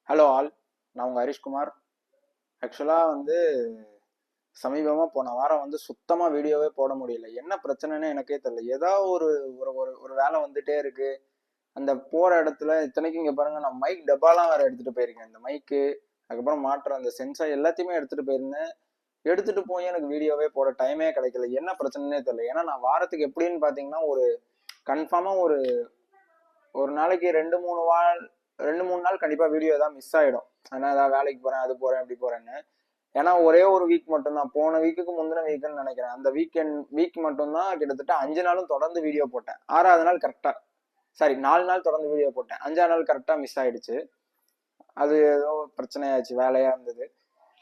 Hello all, நான் உங்கள் ஹரிஷ்குமார். ஆக்சுவலாக சமீபமாக போன வாரம் சுத்தமாக வீடியோவே போட முடியல. என்ன பிரச்சனைன்னு எனக்கே தெரியல. ஏதாவது ஒரு ஒரு ஒரு ஒரு வேலை வந்துட்டே இருக்கு. அந்த போகிற இடத்துல இத்தனைக்கும் இங்கே பாருங்க, நான் மைக் டப்பாலாம் வேறு எடுத்துகிட்டு போயிருக்கேன். இந்த மைக்கு, அதுக்கப்புறம் மாற்ற அந்த சென்சார் எல்லாத்தையுமே எடுத்துகிட்டு போயிருந்தேன். எடுத்துகிட்டு போய் எனக்கு வீடியோவே போட டைமே கிடைக்கல. என்ன பிரச்சனைனே தெரியல. ஏன்னா நான் வாரத்துக்கு எப்படின்னு பார்த்தீங்கன்னா ஒரு கன்ஃபார்மாக ஒரு ஒரு நாளைக்கு 2-3 நாள் கண்டிப்பாக வீடியோ தான் மிஸ் ஆகிடும். ஏன்னா ஏதாவது வேலைக்கு போகிறேன், அது போகிறேன், இப்படி போகிறேன்னு. ஏன்னா ஒரே ஒரு வீக் மட்டும்தான், போன வீக்குக்கு முந்தின வீக்குன்னு நினைக்கிறேன். அந்த வீக் மட்டும்தான் கிட்டத்தட்ட 5 நாளும் தொடர்ந்து வீடியோ போட்டேன். 6வது நாள் கரெக்டாக, சாரி 4 நாள் தொடர்ந்து வீடியோ போட்டேன். 5வது நாள் கரெக்டாக மிஸ் ஆயிடுச்சு. அது ஏதோ பிரச்சனையாச்சு, வேலையாக இருந்தது.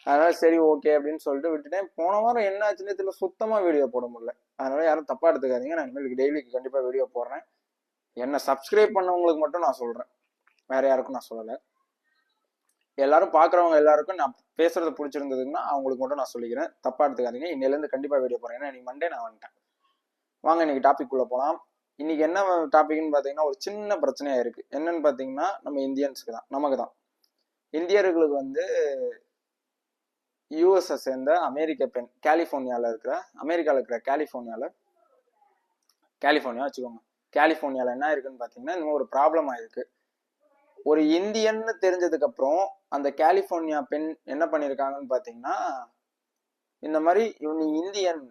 அதனால சரி ஓகே அப்படின்னு சொல்லிட்டு விட்டுட்டேன். போன வாரம் என்ன ஆச்சுன்னு தெரியல, சுத்தமாக வீடியோ போட முடியல. அதனால யாரும் தப்பா எடுத்துக்காதீங்க. நான் இனிமேல் டெய்லிக்கு கண்டிப்பாக வீடியோ போடுறேன். என்ன சப்ஸ்கிரைப் பண்ணவங்களுக்கு மட்டும் நான் சொல்கிறேன், வேற யாருக்கும் நான் சொல்லலை. எல்லாரும் பாக்குறவங்க எல்லாருக்கும் நான் பேசுறது பிடிச்சிருந்ததுன்னா அவங்களுக்கு மட்டும் நான் சொல்லிக்கிறேன், தப்பா எடுத்துக்காதீங்க. இன்னையிலேருந்து கண்டிப்பா வீடியோ போறேன். ஏன்னா இன்னைக்கு மண்டே நான் வந்துட்டேன். வாங்க இன்னைக்கு டாபிக் உள்ள போலாம். இன்னைக்கு என்ன டாபிக்னு பாத்தீங்கன்னா ஒரு சின்ன பிரச்சனையா இருக்கு. என்னன்னு பாத்தீங்கன்னா நம்ம இந்தியன்ஸுக்கு தான், நமக்கு தான், இந்தியர்களுக்கு யூஎஸ்ஐ சேர்ந்த அமெரிக்க பெண், அமெரிக்கால இருக்கிற கலிபோர்னியா வச்சுக்கோங்க. கலிபோர்னியால என்ன இருக்குன்னு பாத்தீங்கன்னா இந்த மாதிரி ஒரு ப்ராப்ளம் ஆயிருக்கு. ஒரு இந்தியன்னு தெரிஞ்சதுக்கு அப்புறம் அந்த கலிபோர்னியா பெண் என்ன பண்ணிருக்காங்கன்னு பாத்தீங்கன்னா, இந்த மாதிரி நீ இந்தியன்,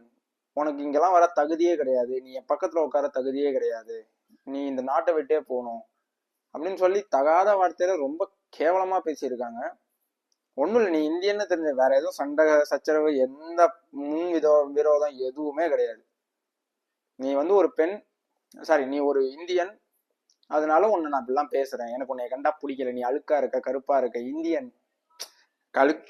உனக்கு இங்கெல்லாம் வர தகுதியே கிடையாது, நீ என் பக்கத்துல உட்கார தகுதியே கிடையாது, நீ இந்த நாட்டை விட்டே போகணும் அப்படின்னு சொல்லி தகாத வார்த்தையில ரொம்ப கேவலமா பேசியிருக்காங்க. ஒண்ணும் இல்லை, நீ இந்தியன்னு தெரிஞ்ச, வேற எதுவும் சண்டை சச்சரவு எந்த விரோதம் எதுவுமே கிடையாது. நீ ஒரு பெண், சாரி நீ ஒரு இந்தியன், அதனால உன்னை நான் இப்படிலாம் பேசுறேன், எனக்கு உன்னை கண்டா பிடிக்கல, நீ அழுக்கா இருக்க, கருப்பா இருக்க, இந்தியன்.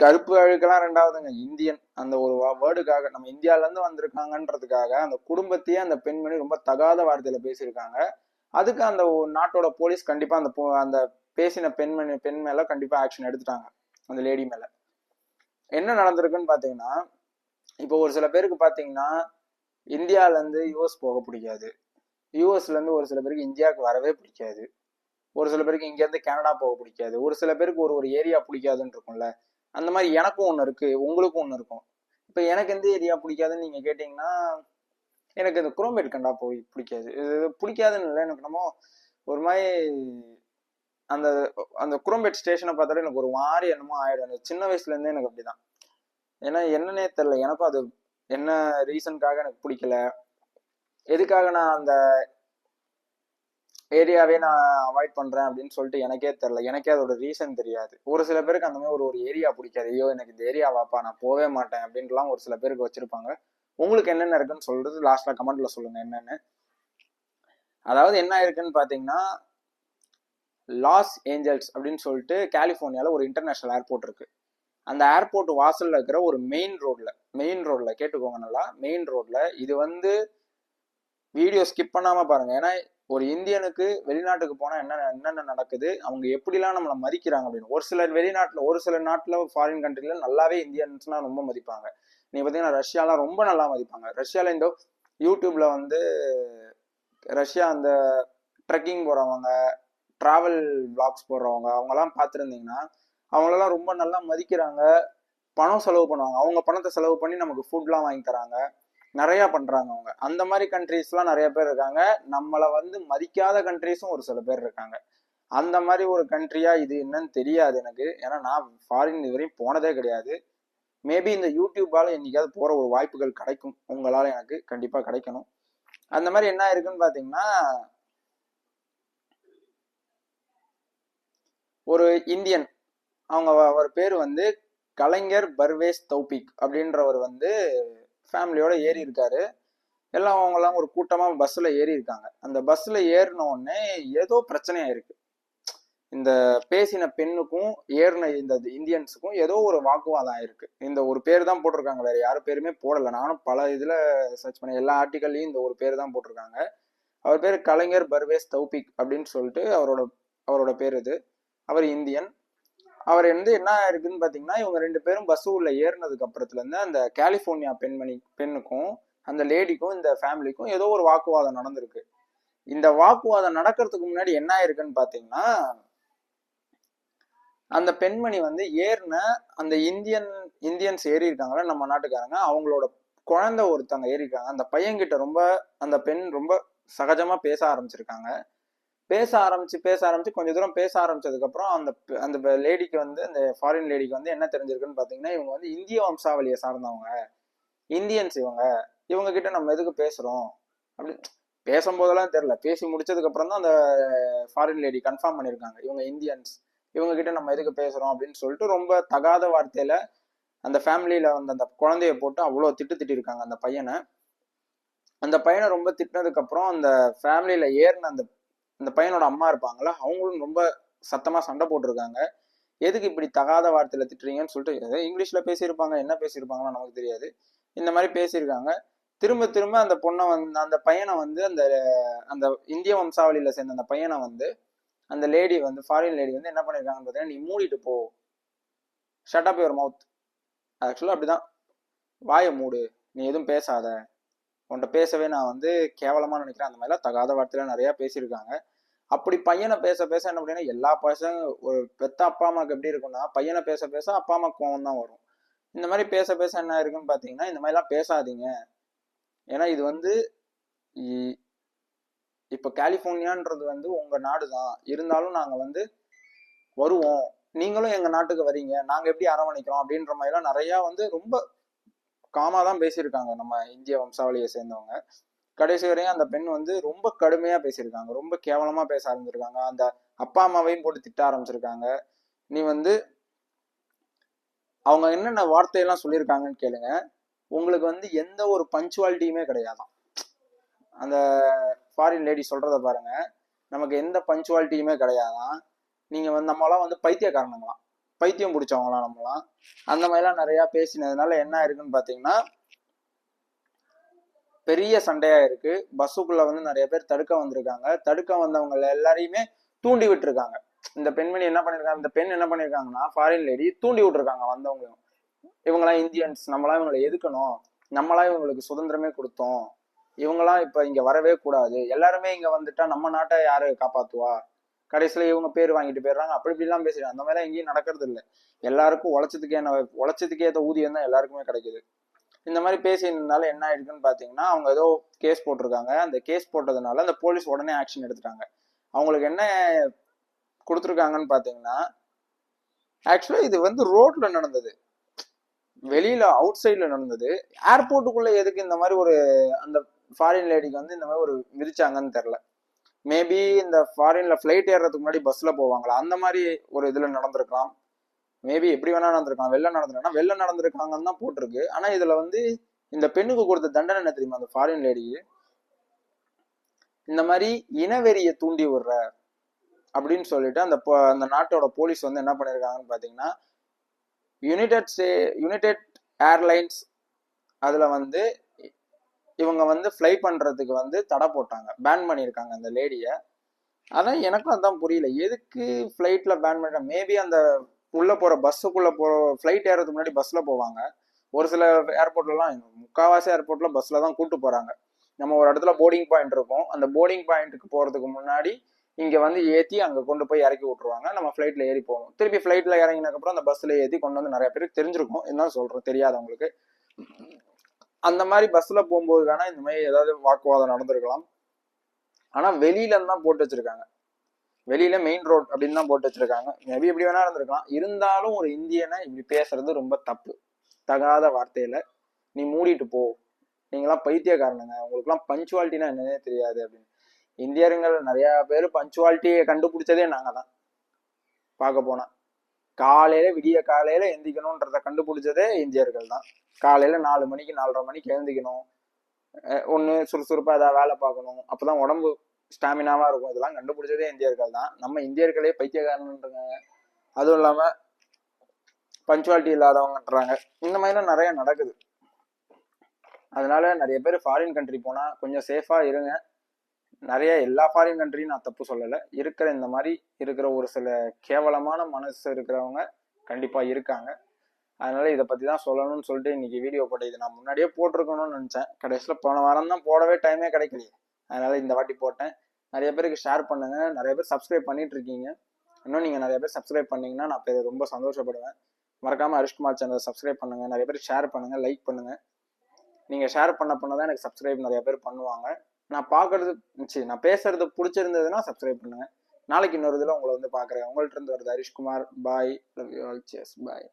கருப்பு அழுக்கெல்லாம் ரெண்டாவதுங்க, இந்தியன் அந்த ஒரு வேர்டுக்காக, நம்ம இந்தியால இருந்து வந்திருக்காங்கன்றதுக்காக அந்த குடும்பத்தையே அந்த பெண்மணி ரொம்ப தகாத வார்த்தையில பேசியிருக்காங்க. அதுக்கு அந்த நாட்டோட போலீஸ் கண்டிப்பா அந்த பேசின பெண் மேல கண்டிப்பா ஆக்ஷன் எடுத்துட்டாங்க, அந்த லேடி மேல. என்ன நடந்திருக்குன்னு பாத்தீங்கன்னா, இப்போ ஒரு சில பேருக்கு பாத்தீங்கன்னா இந்தியால இருந்து யூஎஸ் போக பிடிக்காது, யூஎஸ்ல இருந்து ஒரு சில பேருக்கு இந்தியாவுக்கு வரவே பிடிக்காது, ஒரு சில பேருக்கு இங்க இருந்து கனடா போக பிடிக்காது, ஒரு சில பேருக்கு ஒரு ஒரு ஏரியா பிடிக்காதுன்னு இருக்கும்ல. அந்த மாதிரி எனக்கும் ஒன்று இருக்கு, உங்களுக்கும் ஒன்று இருக்கும். இப்போ எனக்கு எந்த ஏரியா பிடிக்காதுன்னு நீங்க கேட்டீங்கன்னா, எனக்கு இந்த குரோம்பேட் கண்டா போய் பிடிக்காது. இது பிடிக்காதுன்னு இல்லை, எனக்கு நம்ம ஒரு மாதிரி அந்த அந்த குரோம்பேட் ஸ்டேஷனை பார்த்தாலே எனக்கு ஒரு மாதிரி என்னமோ ஆயிடும். எனக்கு சின்ன வயசுல இருந்தே எனக்கு அப்படிதான். ஏன்னா என்னன்னே தெரியல, எனக்கும் அது என்ன ரீசனுக்காக எனக்கு பிடிக்கல, எதுக்காக நான் அந்த ஏரியாவே நான் அவாய்ட் பண்றேன் அப்படின்னு சொல்லிட்டு எனக்கே தெரியல. எனக்கே அதோட ரீசன் தெரியாது. ஒரு சில பேருக்கு அந்த மாதிரி ஒரு ஏரியா பிடிக்காது. ஐயோ எனக்கு இந்த ஏரியா வாப்பா, நான் போவே மாட்டேன் அப்படின்ட்டுலாம் ஒரு சில பேருக்கு வச்சிருப்பாங்க. உங்களுக்கு என்னென்ன இருக்குன்னு சொல்றது லாஸ்ட்ல கமெண்ட்ல சொல்லுங்க என்னன்னு. அதாவது என்ன இருக்குன்னு பாத்தீங்கன்னா, லாஸ் ஏஞ்சல்ஸ் அப்படின்னு சொல்லிட்டு கலிபோர்னியால ஒரு இன்டர்நேஷனல் ஏர்போர்ட் இருக்கு. அந்த ஏர்போர்ட் வாசல்ல இருக்கிற ஒரு மெயின் ரோட்ல கேட்டுக்கோங்க நல்லா, மெயின் ரோட்ல இது வீடியோ ஸ்கிப் பண்ணாம பாருங்க. ஏன்னா ஒரு இந்தியனுக்கு வெளிநாட்டுக்கு போனா என்னென்ன நடக்குது, அவங்க எப்படிலாம் நம்மளை மதிக்கிறாங்க அப்படின்னு. ஒரு சில நாட்டுல ஃபாரின் கண்ட்ரில நல்லாவே இந்தியன்ஸ்னா ரொம்ப மதிப்பாங்க. நீங்க பாத்தீங்கன்னா ரஷ்யாலாம் ரொம்ப நல்லா மதிப்பாங்க. ரஷ்யால இந்த யூடியூப்ல ரஷ்யா அந்த ட்ரெக்கிங் போறவங்க, டிராவல் பிளாக்ஸ் போடுறவங்க, அவங்கெல்லாம் பார்த்துருந்தீங்கன்னா அவங்களெல்லாம் ரொம்ப நல்லா மதிக்கிறாங்க. பணம் செலவு பண்ணுவாங்க, அவங்க பணத்தை செலவு பண்ணி நமக்கு ஃபுட்லாம் வாங்கி தராங்க, நிறைய பண்றாங்க அவங்க. அந்த மாதிரி கண்ட்ரீஸ்லாம் நிறைய பேர் இருக்காங்க. நம்மளை மதிக்காத கண்ட்ரீஸும் ஒரு சில பேர் இருக்காங்க. அந்த மாதிரி ஒரு கண்ட்ரியா இது என்னன்னு தெரியாது எனக்கு. ஏன்னா நான் ஃபாரின் இதுவரையும் போனதே கிடையாது. மேபி இந்த யூடியூப்பால என்னைக்காவது போற ஒரு வாய்ப்புகள் கிடைக்கும், உங்களால எனக்கு கண்டிப்பா கிடைக்கணும். அந்த மாதிரி என்ன இருக்குன்னு பாத்தீங்கன்னா, ஒரு இந்தியன், அவர் பேர் கலைஞர் பர்வேஸ் தௌபிக் அப்படின்றவர் ஃபேமிலியோட ஏறி இருக்காரு. எல்லாம் அவங்கெல்லாம் ஒரு கூட்டமா பஸ்ல ஏறி இருக்காங்க. அந்த பஸ்ல ஏறின உடனே ஏதோ பிரச்சனையா இருக்கு. இந்த பேசின பெண்ணுக்கும் ஏறின இந்த இந்தியன்ஸுக்கும் ஏதோ ஒரு வாக்குவாதம் ஆயிருக்கு. இந்த ஒரு பேர் தான் போட்டிருக்காங்க, வேற யாரும் பேருமே போடல. நானும் பல இதுல சர்ச் பண்ண எல்லா ஆர்டிக்கல்லையும் இந்த ஒரு பேர் தான் போட்டிருக்காங்க. அவர் பேர் கலைஞர் பர்வேஸ் தௌபிக் அப்படின்னு சொல்லிட்டு அவரோட பேர் இது. அவர் இந்தியன். அவர் என்ன இருக்குன்னு பாத்தீங்கன்னா, இவங்க 2 பேரும் பஸ் உள்ள ஏறினதுக்கு அப்புறத்துல இருந்து அந்த கலிபோர்னியா பெண்ணுக்கும் அந்த லேடிக்கும் இந்த ஃபேமிலிக்கும் ஏதோ ஒரு வாக்குவாதம் நடந்திருக்கு. இந்த வாக்குவாதம் நடக்கிறதுக்கு முன்னாடி என்ன ஆயிருக்குன்னு பாத்தீங்கன்னா, அந்த பெண்மணி வந்து ஏறின அந்த இந்தியன்ஸ் ஏறி இருக்காங்களா நம்ம நாட்டுக்காரங்க, அவங்களோட குழந்தை ஒருத்தவங்க ஏறி இருக்காங்க. அந்த பையன்கிட்ட அந்த பெண் ரொம்ப சகஜமா பேச ஆரம்பிச்சிருக்காங்க. பேச ஆரம்பிச்சு கொஞ்ச தூரம் பேச ஆரம்பிச்சதுக்கு அப்புறம் அந்த லேடிக்கு வந்து, அந்த ஃபாரின் லேடிக்கு வந்து என்ன தெரிஞ்சிருக்குன்னு பாத்தீங்கன்னா, இவங்க வந்து இந்திய வம்சாவளியை சார்ந்தவங்க, இந்தியன்ஸ் இவங்க கிட்ட நம்ம எதுக்கு பேசுறோம் அப்படி பேசும்போதெல்லாம் தெரியல. பேசி முடிச்சதுக்கு அப்புறம் தான் அந்த ஃபாரின் லேடி கன்ஃபார்ம் பண்ணியிருக்காங்க, இவங்க இந்தியன்ஸ், இவங்க கிட்ட நம்ம எதுக்கு பேசுறோம் அப்படின்னு சொல்லிட்டு ரொம்ப தகாத வார்த்தையில அந்த ஃபேமிலியில வந்து அந்த குழந்தைய போட்டு அவ்வளோ திட்டிருக்காங்க அந்த பையனை. அந்த பையனை ரொம்ப திட்டினதுக்கு அப்புறம் அந்த ஃபேமிலியில ஏறின அந்த பையனோட அம்மா இருப்பாங்களா, அவங்களும் ரொம்ப சத்தமா சண்டை போட்டிருக்காங்க. எதுக்கு இப்படி தகாத வார்த்தையில திட்டுறீங்கன்னு சொல்லிட்டு ஏதோ இங்கிலீஷ்ல பேசியிருப்பாங்க, என்ன பேசியிருப்பாங்களோ நமக்கு தெரியாது. இந்த மாதிரி பேசியிருக்காங்க. திரும்ப திரும்ப அந்த பொண்ணை வந்து, அந்த பையனை வந்து, அந்த அந்த இந்திய வம்சாவளியில சேர்ந்த அந்த பையனை வந்து அந்த லேடி வந்து, ஃபாரின் லேடி வந்து என்ன பண்ணிருக்காங்கன்னு பார்த்தீங்கன்னா, நீ மூடிட்டு போ, ஷட் அப் யுவர் மவுத், ஆக்சுவலாக அப்படிதான், வாயை மூடு, நீ எதுவும் பேசாத, உன்கிட்ட பேசவே நான் வந்து கேவலமா நினைக்கிறேன், அந்த மாதிரிலாம் தகாத வார்த்தையில நிறைய பேசியிருக்காங்க. அப்படி பையனை பேச பேச என்ன அப்படின்னா, எல்லா பசங்க ஒரு பெத்த அப்பா அம்மாவுக்கு எப்படி இருக்கும்னா, பையனை பேச பேச அப்பா அம்மா கோவம் தான் வரும். இந்த மாதிரி பேச பேச என்ன இருக்குன்னு பாத்தீங்கன்னா, இந்த மாதிரிலாம் பேசாதீங்க, ஏன்னா இது வந்து இப்ப கலிபோர்னியான்றது வந்து உங்க நாடு தான், இருந்தாலும் நாங்க வந்து வருவோம், நீங்களும் எங்க நாட்டுக்கு வரீங்க, நாங்க எப்படி அரவணைக்கிறோம் அப்படின்ற மாதிரிலாம் நிறைய வந்து ரொம்ப காமா தான் பேசியிருக்காங்க நம்ம இந்திய வம்சாவளியை சேர்ந்தவங்க. கடைசி வரையும் அந்த பெண் வந்து ரொம்ப கடுமையா பேசியிருக்காங்க, ரொம்ப கேவலமா பேச ஆரம்பிச்சிருக்காங்க. அந்த அப்பா அம்மாவையும் போட்டு திட்ட ஆரம்பிச்சிருக்காங்க. நீ வந்து அவங்க என்னென்ன வார்த்தையெல்லாம் சொல்லியிருக்காங்கன்னு கேளுங்க. உங்களுக்கு வந்து எந்த ஒரு பஞ்சுவாலிட்டியுமே கிடையாதான். அந்த ஃபாரின் லேடி சொல்றத பாருங்க, நமக்கு எந்த பஞ்சுவாலிட்டியுமே கிடையாதான், நீங்க வந்து நம்மளாம் வந்து பைத்தியக்காரனுங்களாம், பைத்தியம் பிடிச்சவங்களாம் நம்மளாம். அந்த மாதிரிலாம் நிறைய பேசினதுனால என்ன இருக்குன்னு பாத்தீங்கன்னா, பெரிய சண்டையா இருக்கு. பஸ்ஸுக்குள்ள வந்து நிறைய பேர் தடுக்க வந்திருக்காங்க. தடுக்க வந்தவங்க எல்லாரையுமே தூண்டி விட்டுருக்காங்க. இந்த பெண்மணி என்ன பண்ணிருக்காங்க, இந்த பெண் என்ன பண்ணிருக்காங்கன்னா, ஃபாரின் லேடி தூண்டி விட்டுருக்காங்க வந்தவங்களும். இவங்களாம் இந்தியன்ஸ், நம்மளாம் இவங்களை எதுக்கணும், நம்மளாம் இவங்களுக்கு சுதந்திரமே கொடுத்தோம், இவங்கெல்லாம் இப்ப இங்க வரவே கூடாது, எல்லாருமே இங்க வந்துட்டா நம்ம நாட்டை யாரு காப்பாத்துவா, கடைசியில இவங்க பேர் வாங்கிட்டு போயிடுறாங்க, அப்படி இப்படிலாம் பேசுறாங்க. அந்த மாதிரிலாம் எங்கேயும் நடக்கிறது இல்லை. எல்லாருக்கும் உழைச்சதுக்கு ஏற்ற ஊதியம் தான் எல்லாருக்குமே கிடைக்குது. இந்த மாதிரி பேசினதுனால என்ன ஆயிடுக்குன்னு பாத்தீங்கன்னா, அவங்க ஏதோ கேஸ் போட்டிருக்காங்க. அந்த கேஸ் போட்டதுனால அந்த போலீஸ் உடனே ஆக்ஷன் எடுத்துட்டாங்க. அவங்களுக்கு என்ன கொடுத்துருக்காங்கன்னு பாத்தீங்கன்னா, ஆக்சுவலா இது வந்து ரோட்ல நடந்தது, வெளியில அவுட் சைட்ல நடந்தது. ஏர்போர்ட்டுக்குள்ள எதுக்கு இந்த மாதிரி ஒரு அந்த ஃபாரின் லேடிக்கு வந்து இந்த மாதிரி ஒரு விதிச்சாங்கன்னு தெரியல. மேபி இந்த ஃபாரின்ல ஃபிளைட் ஏறதுக்கு முன்னாடி பஸ்ல போவாங்களா, அந்த மாதிரி ஒரு இதுல நடந்திருக்கலாம். மேபி எப்படி வேணா நடந்திருக்காங்க, வெளில நடந்திருக்காங்கன்னு தான் போட்டிருக்கு. ஆனா இதுல வந்து இந்த பெண்ணுக்கு கொடுத்த தண்டனை என்ன தெரியுமா, அந்த ஃபாரின் லேடிக்கு இந்த மாதிரி இனவெறியை தூண்டி விடுற அப்படின்னு சொல்லிட்டு அந்த நாட்டோட போலீஸ் வந்து என்ன பண்ணிருக்காங்கன்னு பாத்தீங்கன்னா, யுனைடெட் ஏர்லைன்ஸ் அதுல வந்து இவங்க வந்து ஃப்ளை பண்றதுக்கு வந்து தடை போட்டாங்க, பேன் பண்ணியிருக்காங்க அந்த லேடிய. அதான் எனக்கும் அதான் புரியல, எதுக்கு ஃபிளைட்ல பேன் பண்ணிட்டாங்க. மேபி அந்த உள்ள போற பஸ்ஸுக்குள்ள ஃபிளைட் ஏறதுக்கு முன்னாடி பஸ்ல போவாங்க. ஒரு சில ஏர்போர்ட்லாம், முக்காவாசி ஏர்போர்ட்ல பஸ்ல தான் கூட்டு போறாங்க. நம்ம ஒரு இடத்துல போர்டிங் பாயிண்ட் இருக்கும், அந்த போர்டிங் பாயிண்ட்டுக்கு போறதுக்கு முன்னாடி இங்க வந்து ஏத்தி அங்க கொண்டு போய் இறக்கி விட்டுருவாங்க. நம்ம ஃபிளைட்ல ஏறி போகணும். திருப்பி ஃபிளைட்ல இறங்கினதுக்கு அப்புறம் அந்த பஸ்ல ஏத்தி கொண்டு வந்து, நிறைய பேருக்கு தெரிஞ்சிருக்கும், என்ன சொல்றோம் தெரியாதவங்களுக்கு. அந்த மாதிரி பஸ்ல போகும்போது வேணா இந்த மாதிரி ஏதாவது வாக்குவாதம் நடந்திருக்கலாம். ஆனா வெளியில தான் போட்டு வச்சிருக்காங்க, வெளியில மெயின் ரோட் அப்படின்னு தான் போட்டு வச்சிருக்காங்க. மேபி எப்படி வேணா இருந்திருக்கலாம். இருந்தாலும் ஒரு இந்தியனை இப்படி பேசுறது ரொம்ப தப்பு, தகாத வார்த்தையில. நீ மூடிட்டு போ, நீங்களாம் பைத்தியக்காரனுங்க, உங்களுக்குலாம் பஞ்சுவாலிட்டினா என்னன்னே தெரியாது அப்படின்னு. இந்தியர்கள் நிறைய பேர் பஞ்சுவாலிட்டியை கண்டுபிடிச்சதே நாங்க தான். பார்க்க போனா விடிய காலையில எந்திக்கணும்ன்றத கண்டுபிடிச்சதே இந்தியர்கள் தான். காலையில 4 மணிக்கு 4:30 மணிக்கு எழுந்திக்கணும், ஒண்ணு சுறுசுறுப்பா ஏதாவது வேலை பார்க்கணும், அப்பதான் உடம்பு ஸ்டாமினாவா இருக்கும். இதெல்லாம் கண்டுபிடிச்சதே இந்தியர்கள் தான். நம்ம இந்தியர்களே பைத்தியக்காரன்றாங்க, அதுவும் இல்லாம பஞ்சுவாலிட்டி இல்லாதவங்கன்றாங்க. இந்த மாதிரிலாம் நிறைய நடக்குது. அதனால நிறைய பேர் ஃபாரின் கண்ட்ரி போனா கொஞ்சம் சேஃபா இருங்க. நிறைய எல்லா ஃபாரின் கண்ட்ரியும் நான் தப்பு சொல்லலை, இந்த மாதிரி இருக்கிற ஒரு சில கேவலமான மனசு இருக்கிறவங்க கண்டிப்பா இருக்காங்க. அதனால இதை பத்தி தான் சொல்லணும்னு சொல்லிட்டு இன்னைக்கு வீடியோ போட்டேன். இது நான் முன்னாடியே போட்டிருக்கணும்னு நினைச்சேன், கடைசியில் போன வாரம் தான் போடவே டைமே கிடைக்கலையே, அதனால இந்த வாட்டி போட்டேன். நிறைய பேருக்கு ஷேர் பண்ணுங்க, நிறைய பேர் சப்ஸ்கிரைப் பண்ணிட்டு இருக்கீங்க. இன்னும் நீங்கள் நிறைய பேர் சப்ஸ்கிரைப் பண்ணீங்கன்னா நான் ரொம்ப சந்தோஷப்படுவேன். மறக்காமல் ஹரிஷ்குமார் சேனலை சப்ஸ்கிரைப் பண்ணுங்கள், நிறைய பேர் ஷேர் பண்ணுங்கள், லைக் பண்ணுங்கள். நீங்கள் ஷேர் பண்ண தான் எனக்கு சப்ஸ்கிரைப் நிறைய பேர் பண்ணுவாங்க. நான் பேசுறது பிடிச்சிருந்ததுன்னா சப்ஸ்கிரைப் பண்ணுங்கள். நாளைக்கு இன்னொரு இதில் உங்களை வந்து பார்க்குறேன். உங்கள்கிட்ட இருந்து வருது Harishkumar. Bye, love you all, cheers, bye.